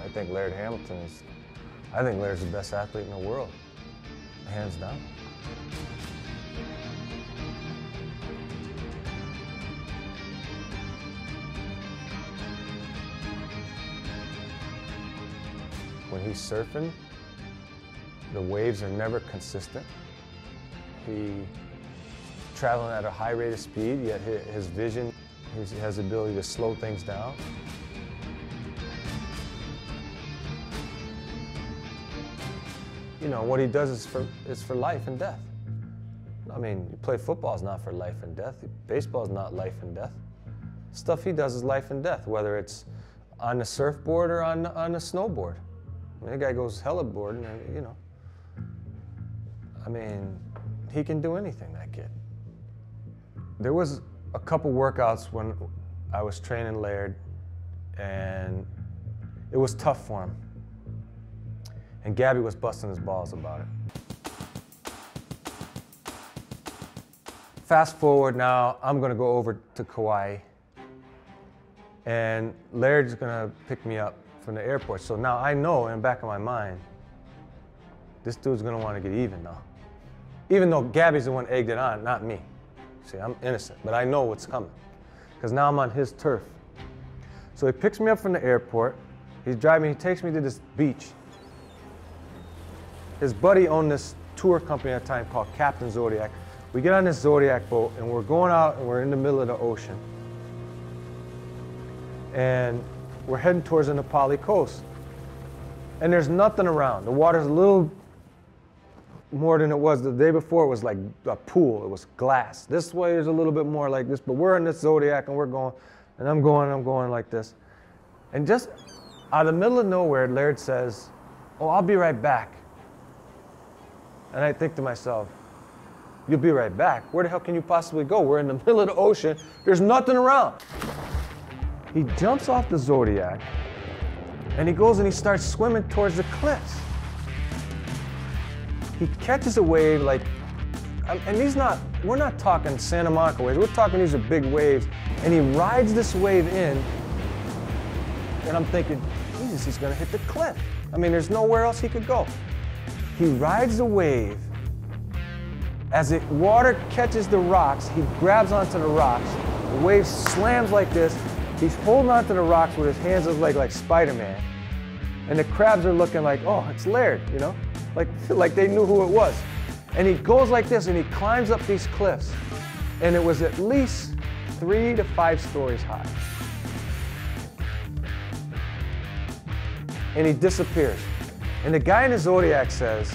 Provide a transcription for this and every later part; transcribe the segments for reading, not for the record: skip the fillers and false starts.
I think Laird Hamilton is, I think Laird's the best athlete in the world, hands down. When he's surfing, the waves are never consistent. He's traveling at a high rate of speed, yet his vision, he has the ability to slow things down. You know, what he does is for life and death. I mean, you play football is not for life and death. Baseball is not life and death. Stuff he does is life and death, whether it's on the surfboard or on the snowboard. I mean, the guy goes heliboarding, and, you know. I mean, he can do anything, that kid. There was a couple workouts when I was training Laird, and it was tough for him. And Gabby was busting his balls about it. Fast forward now, I'm gonna go over to Kauai, and Laird's gonna pick me up from the airport. So now I know in the back of my mind, this dude's gonna wanna get even now. Even though Gabby's the one egged it on, not me. See, I'm innocent, but I know what's coming, because now I'm on his turf. So he picks me up from the airport, he's driving, he takes me to this beach. His buddy owned this tour company at the time called Captain Zodiac. We get on this Zodiac boat and we're going out and we're in the middle of the ocean. And we're heading towards the Na Pali coast. And there's nothing around. The water's a little more than it was the day before. It was like a pool, it was glass. This way is a little bit more like this, but we're in this Zodiac and we're going, and I'm going like this. And just out of the middle of nowhere, Laird says, "Oh, I'll be right back." And I think to myself, you'll be right back? Where the hell can you possibly go? We're in the middle of the ocean. There's nothing around. He jumps off the Zodiac and he goes and he starts swimming towards the cliffs. He catches a wave like, and we're not talking Santa Monica waves. We're talking these are big waves. And he rides this wave in, and I'm thinking, Jesus, he's gonna hit the cliff. I mean, there's nowhere else he could go. He rides the wave. As the water catches the rocks, he grabs onto the rocks. The wave slams like this. He's holding onto the rocks with his hands like Spider-Man. And the crabs are looking like, oh, it's Laird, you know? Like they knew who it was. And he goes like this and he climbs up these cliffs. And it was at least 3 to 5 stories high. And he disappears. And the guy in the Zodiac says,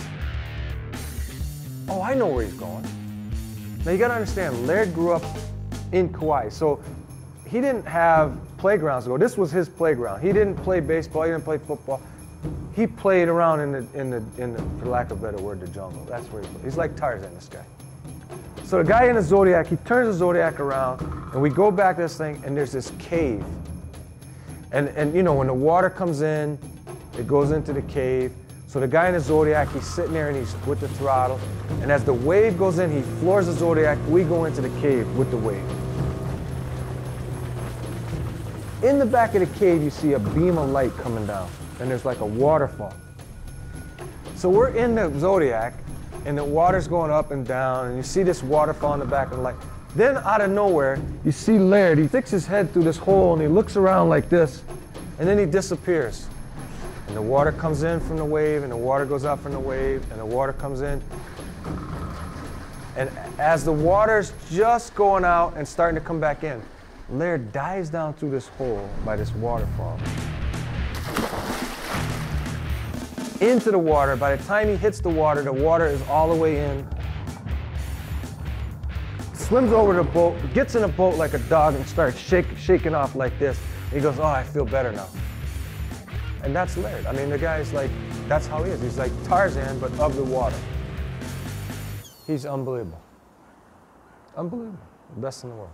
oh, I know where he's going. Now you gotta understand, Laird grew up in Kauai, so he didn't have playgrounds to go. This was his playground. He didn't play baseball, he didn't play football. He played around in the, for lack of a better word, the jungle. That's where he played. He's like Tarzan, this guy. So the guy in the Zodiac, he turns the Zodiac around, and we go back to this thing, and there's this cave. And you know, when the water comes in, it goes into the cave. So the guy in the Zodiac, he's sitting there and he's with the throttle. And as the wave goes in, he floors the Zodiac. We go into the cave with the wave. In the back of the cave, you see a beam of light coming down. And there's like a waterfall. So we're in the Zodiac, and the water's going up and down, and you see this waterfall in the back of the light. Then out of nowhere, you see Laird. He sticks his head through this hole, and he looks around like this, and then he disappears. And the water comes in from the wave, and the water goes out from the wave, and the water comes in. And as the water's just going out and starting to come back in, Laird dives down through this hole by this waterfall into the water. By the time he hits the water is all the way in. Swims over the boat, gets in a boat like a dog and starts shaking off like this. And he goes, oh, I feel better now. And that's Laird. I mean, the guy's like, that's how he is. He's like Tarzan, but of the water. He's unbelievable. Unbelievable. The best in the world.